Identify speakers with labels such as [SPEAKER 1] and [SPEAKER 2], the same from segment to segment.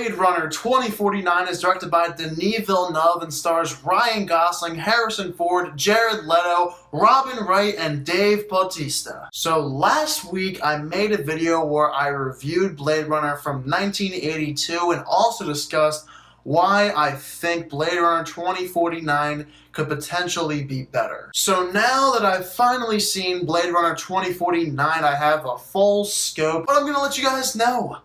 [SPEAKER 1] Blade Runner 2049 is directed by Denis Villeneuve and stars Ryan Gosling, Harrison Ford, Jared Leto, Robin Wright, and Dave Bautista. So last week I made a video where I reviewed Blade Runner from 1982 and also discussed why I think Blade Runner 2049 could potentially be better. So now that I've finally seen Blade Runner 2049, I have a full scope, but I'm gonna let you guys know.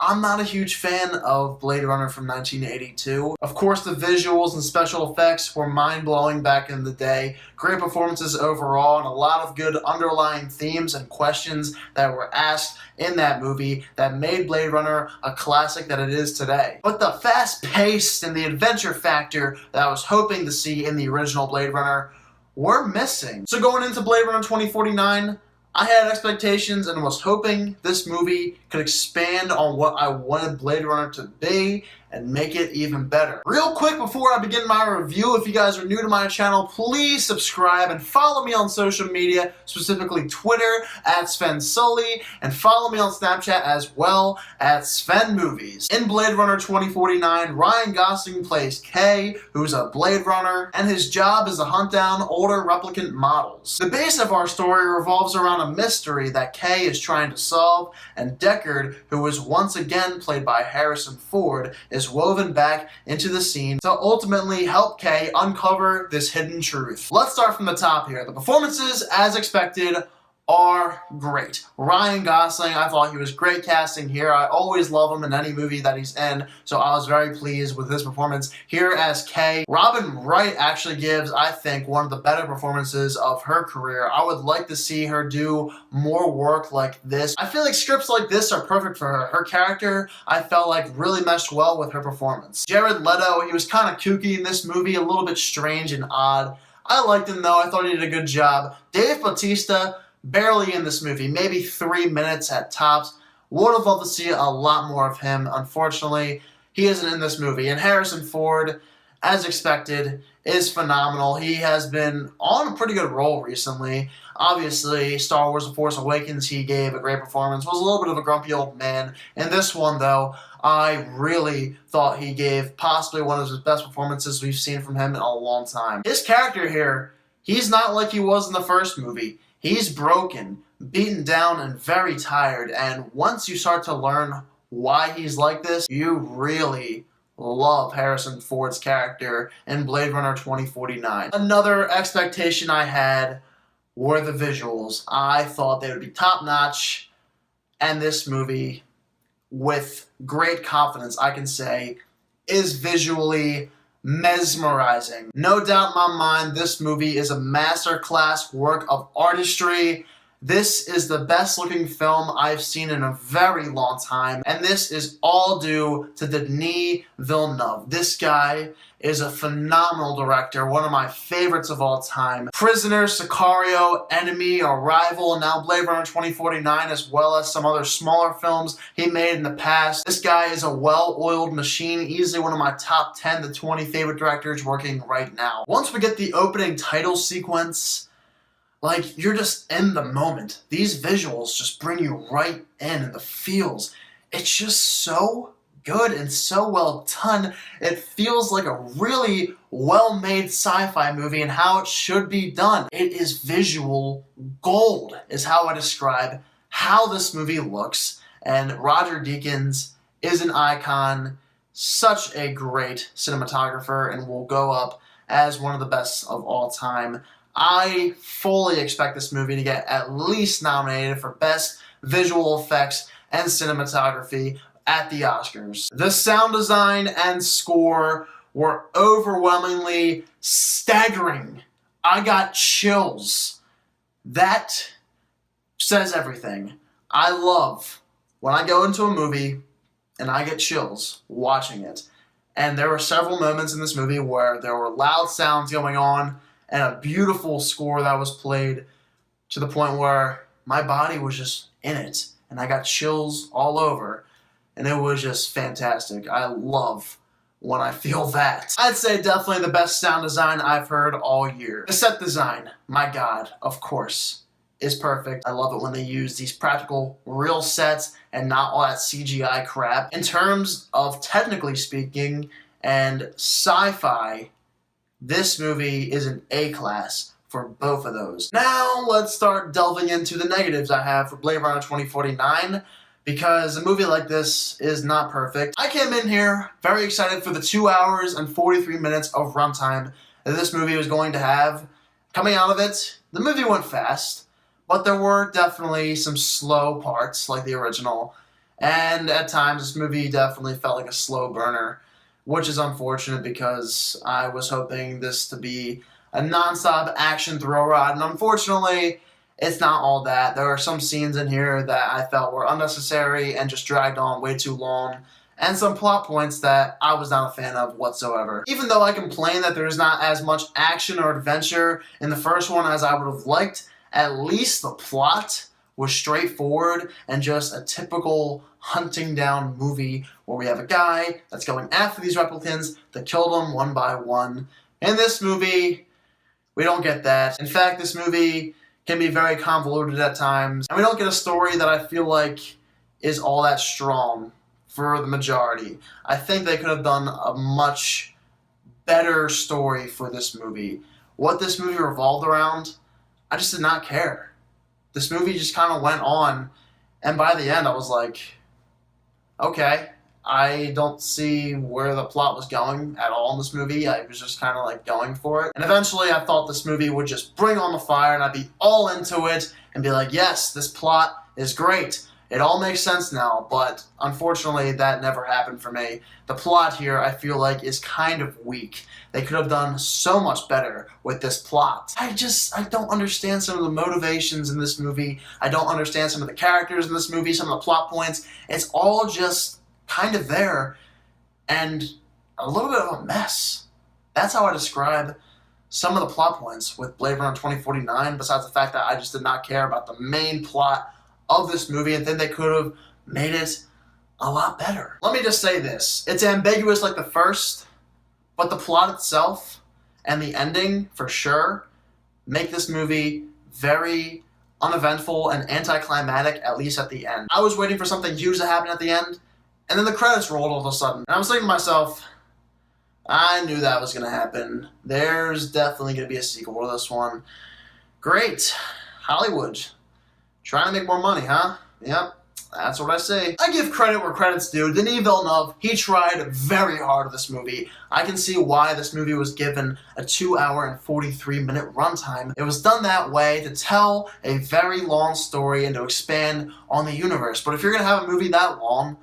[SPEAKER 1] I'm not a huge fan of Blade Runner from 1982. Of course, the visuals and special effects were mind-blowing back in the day. Great performances overall, and a lot of good underlying themes and questions that were asked in that movie that made Blade Runner a classic that it is today. But the fast pace and the adventure factor that I was hoping to see in the original Blade Runner were missing. So going into Blade Runner 2049, I had expectations and was hoping this movie could expand on what I wanted Blade Runner to be and make it even better. Real quick before I begin my review, if you guys are new to my channel, please subscribe and follow me on social media, specifically Twitter @SvenSully, and follow me on Snapchat as well @SvenMovies. In Blade Runner 2049, Ryan Gosling plays K, who's a Blade Runner, and his job is to hunt down older replicant models. The base of our story revolves around a mystery that K is trying to solve, and Deckard, who is once again played by Harrison Ford, is woven back into the scene to ultimately help Kay uncover this hidden truth. Let's start from the top here. The performances, as expected, are great. Ryan Gosling, I thought he was great casting here. I always love him in any movie that he's in, so I was very pleased with his performance here as Kay. Robin Wright actually gives, I think, one of the better performances of her career. I would like to see her do more work like this. I feel like scripts like this are perfect for her. Her character, I felt like, really meshed well with her performance. Jared Leto, he was kind of kooky in this movie, a little bit strange and odd. I liked him though, I thought he did a good job. Dave Bautista, barely in this movie, maybe 3 minutes at tops. Would have loved to see a lot more of him. Unfortunately, he isn't in this movie. And Harrison Ford, as expected, is phenomenal. He has been on a pretty good roll recently. Obviously, Star Wars The Force Awakens, he gave a great performance. Was a little bit of a grumpy old man. In this one, though, I really thought he gave possibly one of his best performances we've seen from him in a long time. His character here, he's not like he was in the first movie. He's broken, beaten down, and very tired, and once you start to learn why he's like this, you really love Harrison Ford's character in Blade Runner 2049. Another expectation I had were the visuals. I thought they would be top-notch, and this movie, with great confidence, I can say, is visually mesmerizing. No doubt in my mind, this movie is a masterclass work of artistry. This is the best looking film I've seen in a very long time, and this is all due to Denis Villeneuve. This guy is a phenomenal director, one of my favorites of all time. Prisoner, Sicario, Enemy, Arrival, and now Blade Runner 2049, as well as some other smaller films he made in the past. This guy is a well-oiled machine, easily one of my top 10 to 20 favorite directors working right now. Once we get the opening title sequence, like, you're just in the moment. These visuals just bring you right in, and the feels. It's just so good and so well done. It feels like a really well-made sci-fi movie and how it should be done. It is visual gold, is how I describe how this movie looks. And Roger Deakins is an icon, such a great cinematographer, and will go up as one of the best of all time. I fully expect this movie to get at least nominated for Best Visual Effects and Cinematography at the Oscars. The sound design and score were overwhelmingly staggering. I got chills. That says everything. I love when I go into a movie and I get chills watching it. And there were several moments in this movie where there were loud sounds going on and a beautiful score that was played to the point where my body was just in it. And I got chills all over. And it was just fantastic. I love when I feel that. I'd say definitely the best sound design I've heard all year. The set design, my God, of course. is perfect. I love it when they use these practical, real sets and not all that CGI crap. In terms of technically speaking and sci-fi, this movie is an A-class for both of those. Now let's start delving into the negatives I have for Blade Runner 2049, because a movie like this is not perfect. I came in here very excited for the 2 hours and 43 minutes of runtime that this movie was going to have. Coming out of it, the movie went fast, but there were definitely some slow parts like the original, and at times this movie definitely felt like a slow burner, which is unfortunate because I was hoping this to be a non-stop action thrill ride, and unfortunately, it's not all that. There are some scenes in here that I felt were unnecessary and just dragged on way too long, and some plot points that I was not a fan of whatsoever. Even though I complain that there's not as much action or adventure in the first one as I would have liked, at least the plot was straightforward and just a typical hunting down movie where we have a guy that's going after these replicants to kill them one by one. In this movie, we don't get that. In fact, this movie can be very convoluted at times, and we don't get a story that I feel like is all that strong for the majority. I think they could have done a much better story for this movie. What this movie revolved around, I just did not care. This movie just kind of went on, and by the end I was like, okay, I don't see where the plot was going at all in this movie. I was just kind of like going for it. And eventually I thought this movie would just bring on the fire and I'd be all into it and be like, yes, this plot is great. It all makes sense now, but unfortunately that never happened for me. The plot here, I feel like, is kind of weak. They could have done so much better with this plot. I don't understand some of the motivations in this movie. I don't understand some of the characters in this movie, some of the plot points. It's all just kind of there and a little bit of a mess. That's how I describe some of the plot points with Blade Runner 2049, besides the fact that I just did not care about the main plot of this movie and think they could have made it a lot better. Let me just say this. It's ambiguous like the first, but the plot itself and the ending, for sure, make this movie very uneventful and anticlimactic, at least at the end. I was waiting for something huge to happen at the end, and then the credits rolled all of a sudden. And I was thinking to myself, I knew that was going to happen. There's definitely going to be a sequel to this one. Great. Hollywood. Trying to make more money, huh? Yep, that's what I say. I give credit where credit's due. Denis Villeneuve, he tried very hard with this movie. I can see why this movie was given a 2 hour and 43 minute runtime. It was done that way to tell a very long story and to expand on the universe. But if you're going to have a movie that long,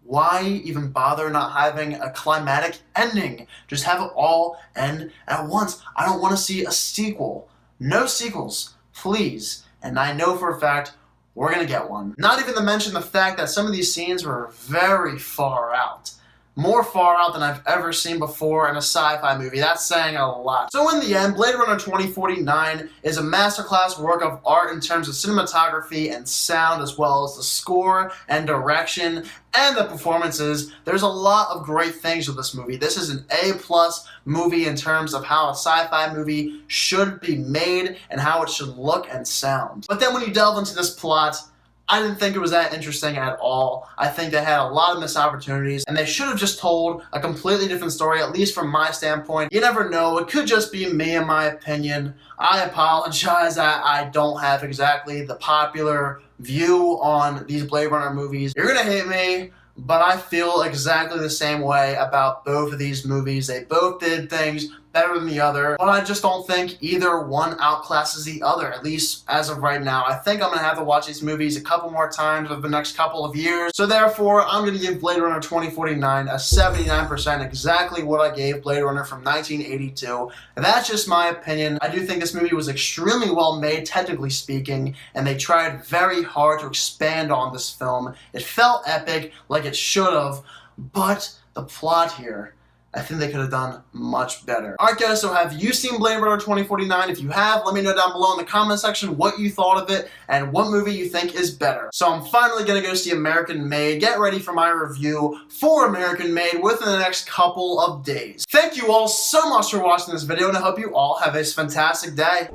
[SPEAKER 1] why even bother not having a climatic ending? Just have it all end at once. I don't want to see a sequel. No sequels, please. And I know for a fact we're going to get one. Not even to mention the fact that some of these scenes were very far out. More far out than I've ever seen before in a sci-fi movie. That's saying a lot. So in the end, Blade Runner 2049 is a masterclass work of art in terms of cinematography and sound, as well as the score and direction and the performances. There's a lot of great things with this movie. This is an A-plus movie in terms of how a sci-fi movie should be made and how it should look and sound. But then when you delve into this plot, I didn't think it was that interesting at all. I think they had a lot of missed opportunities, and they should have just told a completely different story, at least from my standpoint. You never know. It could just be me and my opinion. I apologize that I don't have exactly the popular view on these Blade Runner movies. You're gonna hate me, but I feel exactly the same way about both of these movies. They both did things better than the other, but I just don't think either one outclasses the other, at least as of right now. I think I'm going to have to watch these movies a couple more times over the next couple of years, so therefore I'm going to give Blade Runner 2049 a 79%, exactly what I gave Blade Runner from 1982. And that's just my opinion. I do think this movie was extremely well made, technically speaking, and they tried very hard to expand on this film. It felt epic, like it should have, but the plot here, I think they could have done much better. Alright guys, so have you seen Blade Runner 2049? If you have, let me know down below in the comment section what you thought of it and what movie you think is better. So I'm finally going to go see American Made. Get ready for my review for American Made within the next couple of days. Thank you all so much for watching this video, and I hope you all have a fantastic day.